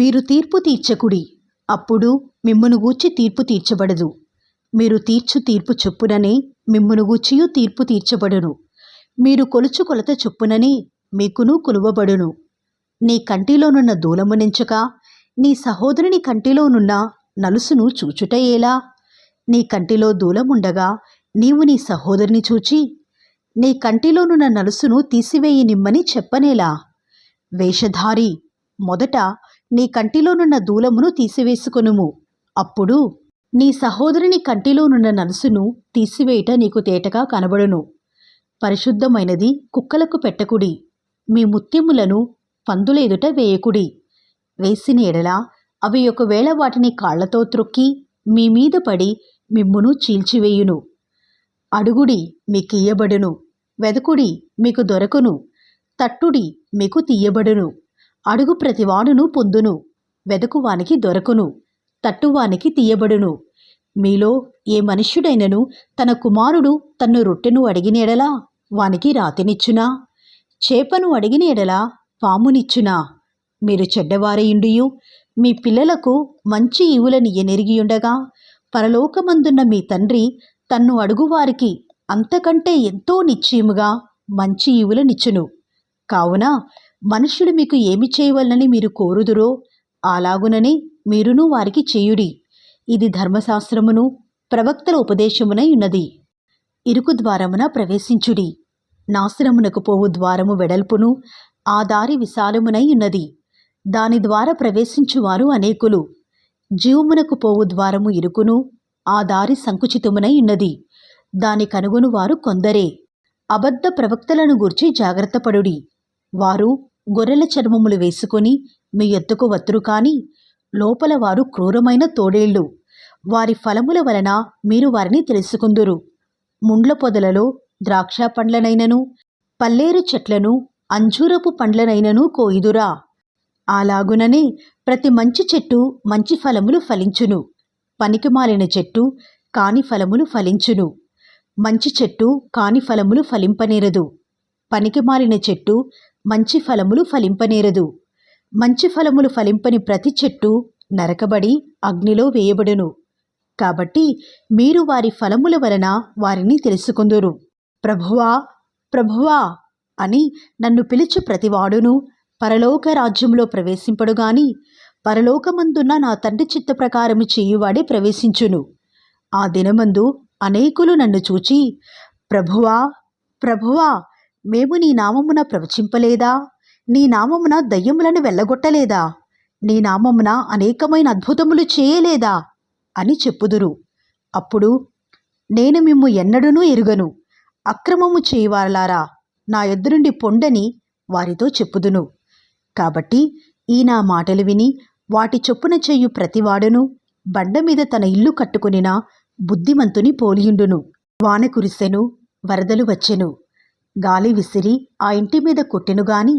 మీరు తీర్పు తీర్చకుడి, అప్పుడు మిమ్మును గూర్చి తీర్పు తీర్చబడదు. మీరు తీర్చు తీర్పు చొప్పుననే మిమ్మును గూర్చియు తీర్పు తీర్చబడును. మీరు కొలుచు కొలత చొప్పుననే మీకును కొలువబడును. నీ కంటిలోనున్న దూలమునెంచక నీ సహోదరుని కంటిలోనున్న నలుసును చూచుట ఎలా? నీ కంటిలో దూలముండగా నీవు నీ సహోదరుని చూచి నీ కంటిలోనున్న నలుసును తీసివేయి నిమ్మని చెప్పనేలా? వేషధారి, మొదట నీ కంటిలోనున్న దూలమును తీసివేసుకొనుము, అప్పుడు నీ సహోదరుని కంటిలోనున్న నలుసును తీసివేయుట నీకు తేటగా కనబడును. పరిశుద్ధమైనది కుక్కలకు పెట్టకుడి, మీ ముత్యములను పందుల ఎదుట వేయకుడి. వేసిన ఎడల అవి ఒకవేళ వాటిని కాళ్లతో త్రొక్కి మీ మీద పడి మిమ్మును చీల్చివేయును. అడుగుడి మీకియ్యబడును, వెదకుడి మీకు దొరకును, తట్టుడి మీకు తీయబడును. అడుగు ప్రతివాడును పొందును, వెదకువానికి దొరకును, తట్టువానికి తీయబడును. మీలో ఏ మనుష్యుడైనను తన కుమారుడు తన్ను రొట్టెను అడిగిన ఎడల వానికి రాతినిచ్చునా? చేపను అడిగిన ఎడల పామునిచ్చునా? మీరు చెడ్డవారయుండియు మీ పిల్లలకు మంచి ఈవులనియ్యనెరిగియుండగా పరలోకమందున్న మీ తండ్రి తన్ను అడుగువారికి అంతకంటే ఎంతో నిశ్చయముగా మంచి ఈవులనిచ్చును. కావున మనుష్యుడు మీకు ఏమి చేయవలనని మీరు కోరుదురో అలాగుననే మీరును వారికి చేయుడి. ఇది ధర్మశాస్త్రమును ప్రవక్తల ఉపదేశమునై ఉన్నది. ఇరుకు ద్వారమున ప్రవేశించుడి. నాశనమునకు పోవు ద్వారము వెడల్పును ఆ దారి విశాలమునై ఉన్నది. దాని ద్వారా ప్రవేశించువారు అనేకులు. జీవమునకు పోవు ద్వారము ఇరుకును ఆ దారి సంకుచితమునై ఉన్నది. దాని కనుగొను వారు కొందరే. అబద్ధ ప్రవక్తలను గూర్చి జాగ్రత్తపడుడి. వారు గొర్రెల చర్మములు వేసుకొని మీ యొద్దకు వత్తురు కాని లోపల వారు క్రూరమైన తోడేళ్లు. వారి ఫలముల వలన మీరు వారిని తెలుసుకుందురు. ముండ్ల పొదలలో ద్రాక్ష పండ్లనైనను పల్లేరు చెట్లను అంజూరపు పండ్లనైనను కోయుదురా? అలాగుననే ప్రతి మంచి చెట్టు మంచి ఫలములు ఫలించును, పనికిమాలిన చెట్టు కాని ఫలములు ఫలించును. మంచి చెట్టు కాని ఫలములు ఫలింపనేరదు, పనికిమాలిన చెట్టు మంచి ఫలములు ఫలింపనేరదు. మంచి ఫలములు ఫలింపని ప్రతి చెట్టు నరకబడి అగ్నిలో వేయబడును. కాబట్టి మీరు వారి ఫలముల వలన వారిని తెలుసుకుందురు. ప్రభువా, ప్రభువా అని నన్ను పిలిచి ప్రతివాడును పరలోక రాజ్యంలో ప్రవేశింపడుగాని పరలోకమందున్న నా తండ్రి చిత్త ప్రకారము చేయువాడే ప్రవేశించును. ఆ దినమందు అనేకులు నన్ను చూచి, ప్రభువా, ప్రభువా, మేము నీ నామమున ప్రవచింపలేదా? నీ నామమున దయ్యములను వెళ్ళగొట్టలేదా? నీ నామమున అనేకమైన అద్భుతములు చేయలేదా అని చెప్పుదురు. అప్పుడు నేను మిమ్ము ఎన్నడూనూ ఎరుగను, అక్రమము చేయువారలారా నా యొద్ద నుండి పొండని వారితో చెప్పుదును. కాబట్టి ఈ నా మాటలు విని వాటి చొప్పున చేయు ప్రతివాడును బండ మీద తన ఇల్లు కట్టుకొనిన బుద్ధిమంతుని పోలియుండును. వాన కురిసెను, వరదలు వచ్చెను, గాలి విసిరి ఆ ఇంటి మీద కొట్టెను గాని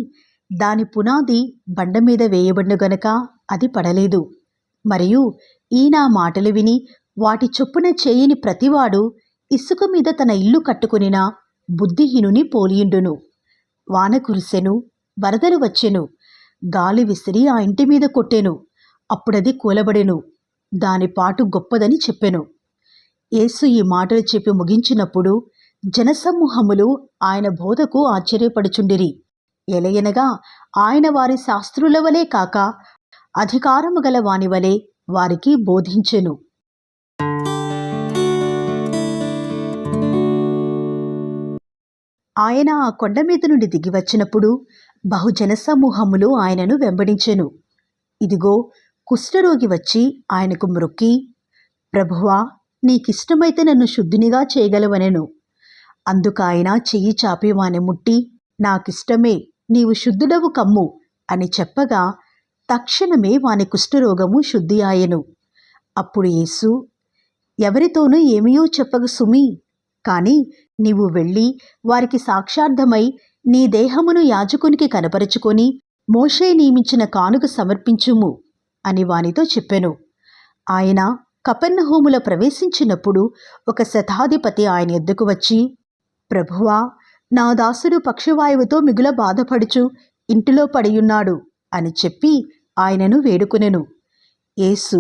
దాని పునాది బండ మీద వేయబడిన గనక అది పడలేదు. మరియు ఈ నా మాటలు విని వాటి చొప్పున చేయని ప్రతివాడు ఇసుక మీద తన ఇల్లు కట్టుకొనిన బుద్ధిహీనుని పోలియుండును. వాన కురిసెను, వరదలు వచ్చెను, గాలి విసిరి ఆ ఇంటి మీద కొట్టెను, అప్పుడది కూలబడెను, దాని పాటు గొప్పదని చెప్పెను. యేసు ఈ మాటలు చెప్పి ముగించినప్పుడు జనసమూహములు ఆయన బోధకు ఆశ్చర్యపడుచుండిరి. ఎలయనగా ఆయన వారి శాస్త్రుల వలె కాక అధికారము గల వాని వలె వారికి బోధించెను. ఆయన ఆ కొండ మీద నుండి దిగివచ్చినప్పుడు బహుజన సమూహములు ఆయనను వెంబడించెను. ఇదిగో, కుష్ఠరోగి వచ్చి ఆయనకు మ్రొక్కి, ప్రభువా, నీకిష్టమైతే నన్ను శుద్ధినిగా చేయగలవనెను. అందుకాయన చెయ్యి చాపి వాని ముట్టి, నాకిష్టమే, నీవు శుద్ధుడవు కమ్ము అని చెప్పగా తక్షణమే వాని కుష్ఠరోగము శుద్ధి ఆయెను. అప్పుడు యేసు, ఎవరితోనూ ఏమీయూ చెప్పక సుమీ, కాని నీవు వెళ్ళి వారికి సాక్షార్థమై నీ దేహమును యాజకునికి కనపరుచుకొని మోషే నియమించిన కానుక సమర్పించుము అని వానితో చెప్పెను. ఆయన కపెర్నహూములో ప్రవేశించినప్పుడు ఒక శతాధిపతి ఆయన యొద్దకు వచ్చి, ప్రభువా, నా దాసుడు పక్షవాయువుతో మిగుల బాధపడుచు ఇంటిలో పడియున్నాడు అని చెప్పి ఆయనను వేడుకొనెను. యేసు,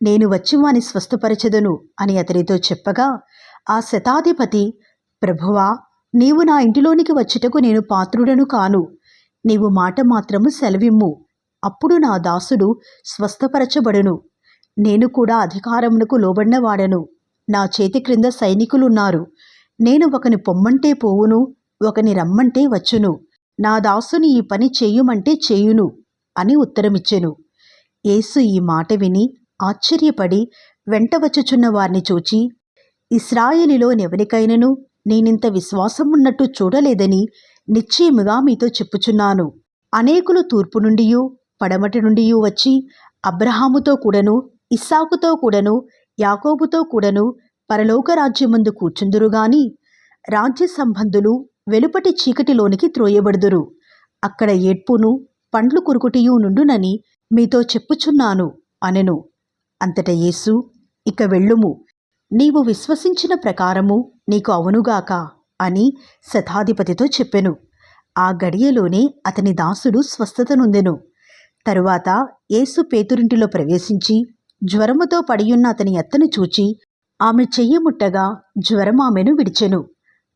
నేను వచ్చి వాని స్వస్థపరచెదను అని అతనితో చెప్పగా, ఆ శతాధిపతి, ప్రభువా, నీవు నా ఇంటిలోనికి వచ్చుటకు నేను పాత్రుడను కాను. నీవు మాట మాత్రము సెలవిమ్ము, అప్పుడు నా దాసుడు స్వస్థపరచబడును. నేను కూడా అధికారమునకు లోబడినవాడను. నా చేతి క్రింద సైనికులున్నారు. నేను ఒకని పొమ్మంటే పోవును, ఒకని రమ్మంటే వచ్చును. నా దాసుని ఈ పని చేయుమంటే చేయును అని ఉత్తరమిచ్చెను. యేసు ఈ మాట విని ఆశ్చర్యపడి వెంట వచ్చుచున్న వారిని చూచి, ఇశ్రాయేలులోనెవరికైనను నేనింత విశ్వాసమున్నట్టు చూడలేదని నిశ్చయముగా మీతో చెప్పుచున్నాను. అనేకులు తూర్పు నుండియు పడమటి నుండియు వచ్చి అబ్రహాముతో కూడను, ఇస్సాకుతో కూడను, యాకోబుతో కూడను పరలోక రాజ్యమందు కూర్చుందురుగాని, రాజ్య సంబంధులు వెలుపటి చీకటిలోనికి త్రోయబడుదురు. అక్కడ ఏడ్పును పండ్లు కొరుకుటియు నుండునని మీతో చెప్పుచున్నాను అనెను. అంతట యేసు, ఇక వెళ్ళుము, నీవు విశ్వసించిన ప్రకారము నీకు అవునుగాక అని శతాధిపతితో చెప్పెను. ఆ గడియలోనే అతని దాసుడు స్వస్థత నొందెను. తరువాత యేసు పేతురింటిలో ప్రవేశించి జ్వరముతో పడియున్న అతని అత్తను చూచి ఆమె చెయ్యి ముట్టగా జ్వరం ఆమెను విడిచెను.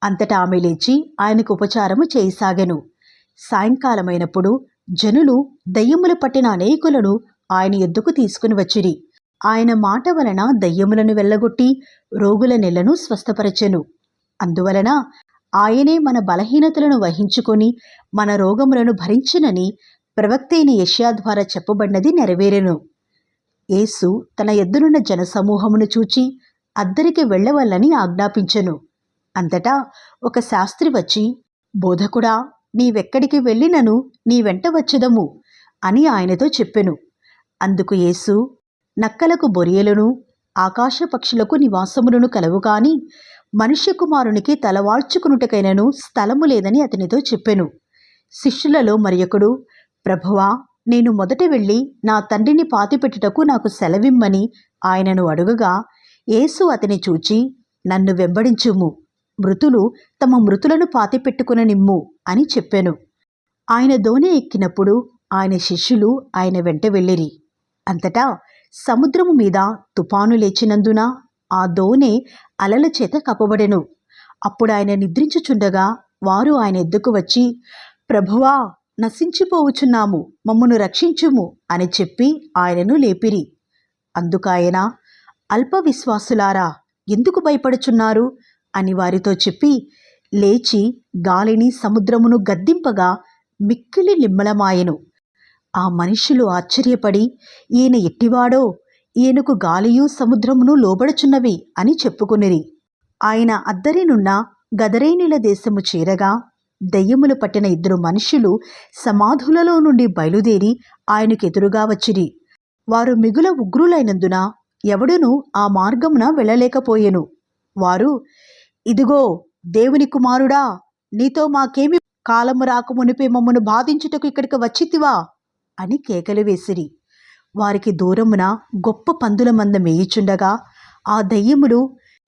అంతటా ఆమె లేచి ఆయనకు ఉపచారము చేయసాగెను. సాయంకాలమైనప్పుడు జనులు దయ్యములు పట్టిన అనేకులను ఆయన యొద్దకు తీసుకుని వచ్చిరి. ఆయన మాట వలన దయ్యములను వెళ్ళగొట్టి రోగుల నెలను స్వస్థపరచెను. అందువలన ఆయనే మన బలహీనతలను వహించుకొని మన రోగములను భరించినని ప్రవక్త అయిన యెషయా ద్వారా చెప్పబడినది నెరవేరెను. యేసు తన ఎద్దునున్న జనసమూహమును చూచి అద్దరికి వెళ్ళవల్లని ఆజ్ఞాపించెను. అంతటా ఒక శాస్త్రి వచ్చి, బోధకుడా, నీవెక్కడికి వెళ్ళినను నీ వెంట వచ్చెదము అని ఆయనతో చెప్పెను. అందుకు యేసు, నక్కలకు బొరియలను ఆకాశ పక్షులకు నివాసములను కలవు కాని మనుష్య కుమారునికి తలవాల్చుకునుటకైనను స్థలము లేదని అతనితో చెప్పెను. శిష్యులలో మరియొకడు, ప్రభువా, నేను మొదట వెళ్ళి నా తండ్రిని పాతిపెట్టుటకు నాకు సెలవిమ్మని ఆయనను అడుగగా, యేసు అతని చూచి, నన్ను వెంబడించుము, మృతులు తమ మృతులను పాతిపెట్టుకుననిమ్ము అని చెప్పెను. ఆయన దోణి ఎక్కినప్పుడు ఆయన శిష్యులు ఆయన వెంట వెళ్ళిరి. అంతటా సముద్రము మీద తుఫాను లేచినందున ఆ దోణె అలల చేత కప్పబడెను. అప్పుడు ఆయన నిద్రించుచుండగా వారు ఆయన ఎద్దుకు వచ్చి, ప్రభువా, నశించిపోవుచున్నాము, మమ్మను రక్షించుము అని చెప్పి ఆయనను లేపిరి. అందుకాయన, అల్ప విశ్వాసులారా, ఎందుకు భయపడుచున్నారు అని వారితో చెప్పి లేచి గాలిని సముద్రమును గద్దింపగా మిక్కిలి నిమ్మలమాయెను. ఆ మనుష్యులు ఆశ్చర్యపడి, ఈయన ఎట్టివాడో, ఈయనకు గాలియు సముద్రమును లోబడుచున్నవి అని చెప్పుకొనిరి. ఆయన అద్దరినున్న గదరేనీల దేశము చేరగా దెయ్యములు పట్టిన 2 మనుష్యులు సమాధులలో నుండి బయలుదేరి ఆయనకెదురుగా వచ్చిరి. వారు మిగుల ఉగ్రులైనందున ఎవడునూ ఆ మార్గమున వెళ్ళలేకపోయెను. వారు, ఇదిగో దేవుని కుమారుడా, నీతో మాకేమి కాలము రాకమునిపే మమ్మను బాధించుటకు ఇక్కడికి వచ్చితివా అని కేకలు వేసిరి. వారికి దూరమున గొప్ప పందుల మంద మేయుచుండగా ఆ దయ్యములు,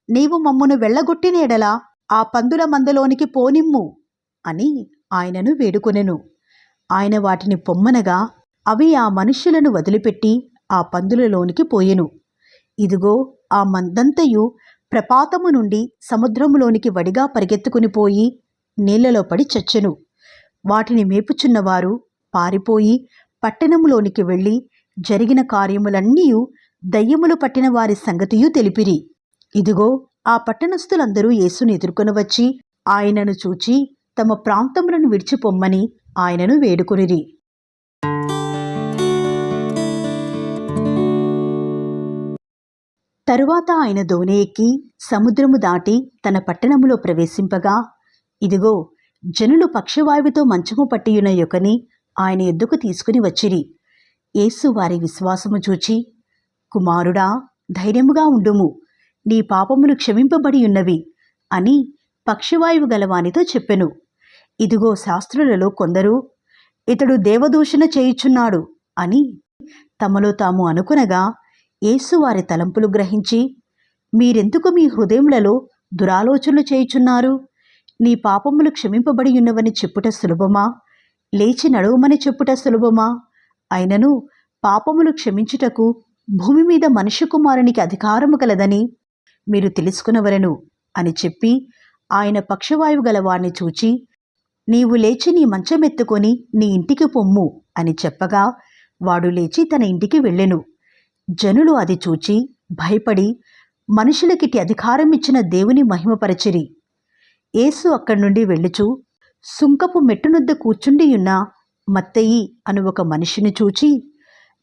నీవు మమ్మను వెళ్ళగొట్టిన ఎడల ఆ పందుల మందలోనికి పోనిమ్ము అని ఆయనను వేడుకొనెను. ఆయన వాటిని పొమ్మనగా అవి ఆ మనుష్యులను వదిలిపెట్టి ఆ పందులలోనికి పోయెను. ఇదిగో ఆ మందంతయు ప్రపాతము నుండి సముద్రములోనికి వడిగా పరిగెత్తుకుని పోయి నీళ్లలో పడి చచ్చెను. వాటిని మేపుచున్నవారు పారిపోయి పట్టణములోనికి వెళ్ళి జరిగిన కార్యములన్నీయు దయ్యములు పట్టిన వారి సంగతియు తెలిపిరి. ఇదిగో ఆ పట్టణస్థులందరూ యేసుని ఎదుర్కొని వచ్చి ఆయనను చూచి తమ ప్రాంతములను విడిచిపొమ్మని ఆయనను వేడుకొనిరి. తరువాత ఆయన దోణి ఎక్కి సముద్రము దాటి తన పట్టణములో ప్రవేశింపగా, ఇదిగో జనులు పక్షవాయువుతో మంచము పట్టియున్న యొకని ఆయన ఎద్దుకు తీసుకుని వచ్చిరి. యేసు వారి విశ్వాసము చూచి, కుమారుడా, ధైర్యముగా ఉండుము, నీ పాపములు క్షమింపబడి ఉన్నవి అని పక్షవాయువు గలవానితో చెప్పెను. ఇదిగో శాస్త్రులలో కొందరు, ఇతడు దేవదూషణ చేయుచున్నాడు అని తమలో తాము అనుకునగా, యేసు వారి తలంపులు గ్రహించి, మీరెందుకు మీ హృదయములలో దురాలోచనలు చేయుచున్నారు? నీ పాపములు క్షమింపబడి ఉన్నవని చెప్పుట సులభమా, లేచి నడవమని చెప్పుట సులభమా? అయినను పాపములు క్షమించుటకు భూమి మీద మనుష్య కుమారునికి అధికారము కలదని మీరు తెలుసుకునవలెను అని చెప్పి ఆయన పక్షవాయువు గల వాణ్ణి చూచి, నీవు లేచి నీ మంచమెత్తుకొని నీ ఇంటికి పొమ్ము అని చెప్పగా వాడు లేచి తన ఇంటికి వెళ్ళెను. జనులు అది చూచి భయపడి మనుషులకిటి అధికారం ఇచ్చిన దేవుని మహిమపరచిరి. యేసు అక్కడి నుండి వెళ్ళుచు సుంకపు మెట్టునొద్ద కూర్చుండియున్న మత్తయి అను ఒక మనిషిని చూచి,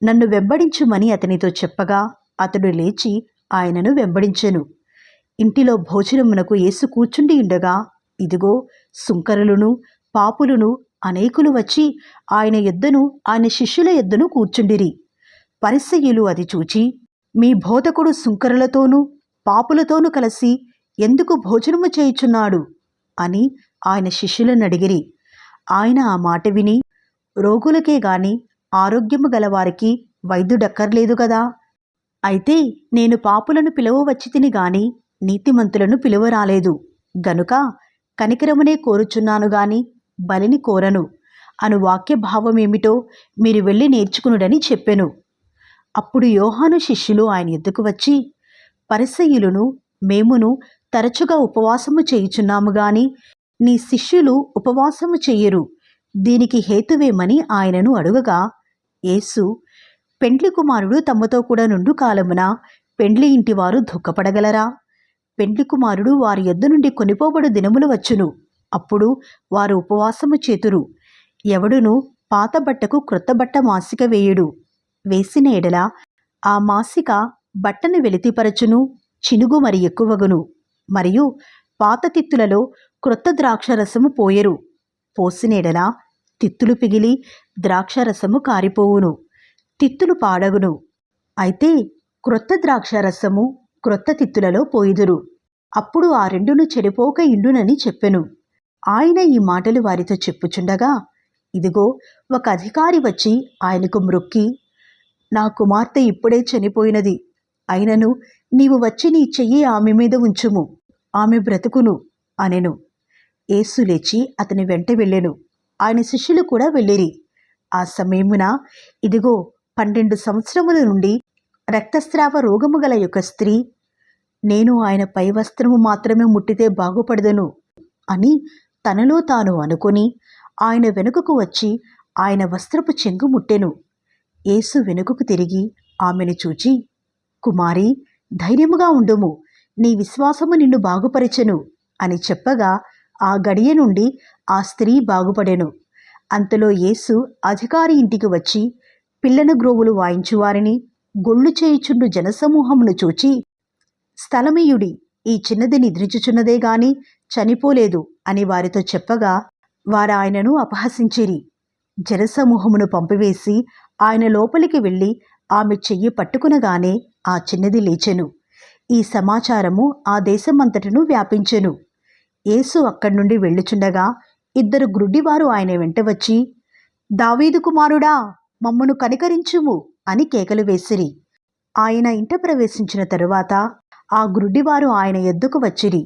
నన్ను వెంబడించుమని అతనితో చెప్పగా అతడు లేచి ఆయనను వెంబడించెను. ఇంటిలో భోజనమునకు యేసు కూర్చుండి ఉండగా ఇదిగో సుంకరులను పాపులను అనేకులు వచ్చి ఆయన యొద్దను ఆయన శిష్యుల యొద్దను కూర్చుండిరి. పరిసయ్యులు అది చూచి, మీ బోధకుడు సుంకరులతోనూ పాపులతోనూ కలిసి ఎందుకు భోజనము చేయుచున్నాడు అని ఆయన శిష్యులను అడిగిరి. ఆయన ఆ మాట విని, రోగులకే గాని ఆరోగ్యము గలవారికి వైద్యుడక్కర్లేదు గదా, అయితే నేను పాపులను పిలువవచ్చి తిని గాని నీతిమంతులను పిలువరాలేదు, గనుక కనికరమునే కోరుచున్నాను గాని బలిని కోరను అను వాక్య భావమేమిటో మీరు వెళ్ళి నేర్చుకునుడని చెప్పెను. అప్పుడు యోహాను శిష్యులు ఆయన ఎద్దుకు వచ్చి, పరిసయ్యులను మేమును తరచుగా ఉపవాసము చేయుచున్నాము గాని నీ శిష్యులు ఉపవాసము చెయ్యరు, దీనికి హేతువేమని ఆయనను అడుగగా యేసు, పెండ్లి కుమారుడు తమతో కూడా నుండు కాలమున పెండ్లి ఇంటివారు దుఃఖపడగలరా? పెండ్లి కుమారుడు వారి యొద్ద నుండి కొనిపోబడు దినములు వచ్చును, అప్పుడు వారు ఉపవాసము చేతురు. ఎవడును పాత బట్టకు క్రొత్త బట్ట మాసిక వేయుడు, వేసిన ఎడల ఆ మాసిక బట్టను వెలితిపరచును, చినుగు మరి ఎక్కువగును. మరియు పాత తిత్తులలో క్రొత్త ద్రాక్షరసము పోయరు, పోసిన ఎడల తిత్తులు పిగిలి ద్రాక్షరసము కారిపోవును, తిత్తులు పాడగును. అయితే క్రొత్త ద్రాక్షరసము క్రొత్త తిత్తులలో పోయిదురు, అప్పుడు ఆ రెండును చెడిపోక ఇండునని చెప్పెను. ఆయన ఈ మాటలు వారితో చెప్పుచుండగా ఇదిగో ఒక అధికారి వచ్చి ఆయనకు మ్రొక్కి, నా కుమార్తె ఇప్పుడే చనిపోయినది, అయినను నీవు వచ్చి నీ చెయ్యి ఆమె మీద ఉంచుము, ఆమె బ్రతుకును అనెను. యేసు లేచి అతని వెంట వెళ్ళెను. ఆయన శిష్యులు కూడా వెళ్ళిరి. ఆ సమయమున ఇదిగో 12 సంవత్సరముల నుండి రక్తస్రావ రోగము గల యొక్క స్త్రీ, నేను ఆయన పై వస్త్రము మాత్రమే ముట్టితే బాగుపడదను అని తనలో తాను అనుకొని ఆయన వెనుకకు వచ్చి ఆయన వస్త్రపు చెంగు ముట్టెను. యేసు వెనుకకు తిరిగి ఆమెను చూచి, కుమారి, ధైర్యముగా ఉండుము, నీ విశ్వాసము నిన్ను బాగుపరిచెను అని చెప్పగా ఆ గడియ నుండి ఆ స్త్రీ బాగుపడెను. అంతలో యేసు అధికారి ఇంటికి వచ్చి పిల్లన గ్రోవులు వాయించువారిని గొళ్ళు చేయుచుండు జనసమూహమును చూచి, స్థలమీయుడి, ఈ చిన్నది నిద్రించుచున్నదే గాని చనిపోలేదు అని వారితో చెప్పగా వారాయనను అపహసించిరి. జనసమూహమును పంపివేసి ఆయన లోపలికి వెళ్ళి ఆమె చెయ్యి పట్టుకునగానే ఆ చిన్నది లేచెను. ఈ సమాచారము ఆ దేశమంతటను వ్యాపించెను. యేసు అక్కడి నుండి వెళ్ళుచుండగా 2 గ్రుడ్డివారు ఆయన వెంట వచ్చి, దావీదు కుమారుడా, మమ్మను కనికరించుము అని కేకలు వేసిరి. ఆయన ఇంట ప్రవేశించిన తరువాత ఆ గ్రుడ్డివారు ఆయన యొద్దకు వచ్చిరి.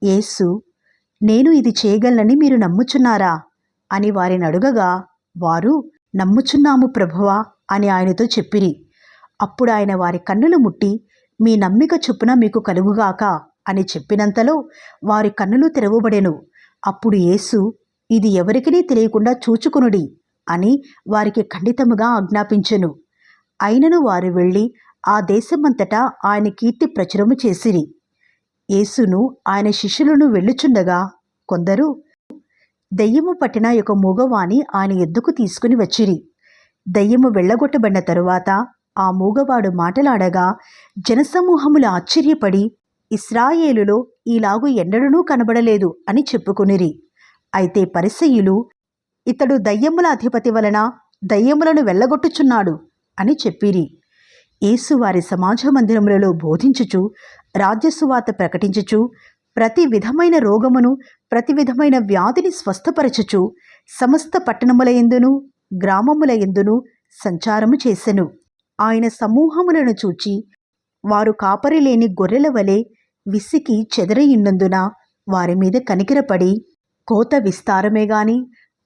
యేసు, నేను ఇది చేయగలనని మీరు నమ్ముచున్నారా అని వారిని అడుగగా వారు, నమ్ముచున్నాము ప్రభువా అని ఆయనతో చెప్పిరి. అప్పుడు ఆయన వారి కన్నులు ముట్టి, మీ నమ్మిక చొప్పున మీకు కలుగుగాక అని చెప్పినంతలో వారి కన్నులు తెరవబడెను. అప్పుడు యేసు, ఇది ఎవరికీ తెలియకుండా చూచుకొనుడి అని వారికి ఖండితముగా ఆజ్ఞాపించెను. అయినను వారు వెళ్ళి ఆ దేశమంతటా ఆయన కీర్తి ప్రచురము చేసిరి. యేసును ఆయన శిష్యులను వెళ్ళుచుండగా కొందరు దెయ్యము పట్టిన ఒక మూగవాణి ఆయన ఎద్దుకు తీసుకుని వచ్చిరి. దెయ్యము వెళ్ళగొట్టబడిన తరువాత ఆ మూగవాడు మాటలాడగా జనసమూహములు ఆశ్చర్యపడి, ఇశ్రాయేలులో ఈలాగు ఎన్నడూనూ కనబడలేదు అని చెప్పుకొనిరి. అయితే పరిసయ్యులు, ఇతడు దయ్యముల అధిపతి వలన దయ్యములను వెళ్ళగొట్టుచున్నాడు అని చెప్పిరి. యేసు వారి సమాజ మందిరములలో బోధించుచు రాజ్యసువార్త ప్రకటించుచు ప్రతి విధమైన రోగమును ప్రతి విధమైన వ్యాధిని స్వస్థపరచుచు సమస్త పట్టణముల యందును గ్రామముల యందును సంచారము చేసెను. ఆయన సమూహములను చూచి వారు కాపరి లేని గొర్రెల వలె విసికి చెదరయినందున వారి మీద కనికరపడి, కోత విస్తారమే గాని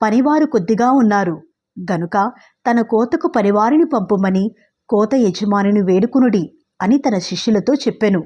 పనివారు కొద్దిగా ఉన్నారు, గనుక తన కోతకు పరివారిని పంపుమని కోత యజమానిని వేడుకునుడి అని తన శిష్యులతో చెప్పెను.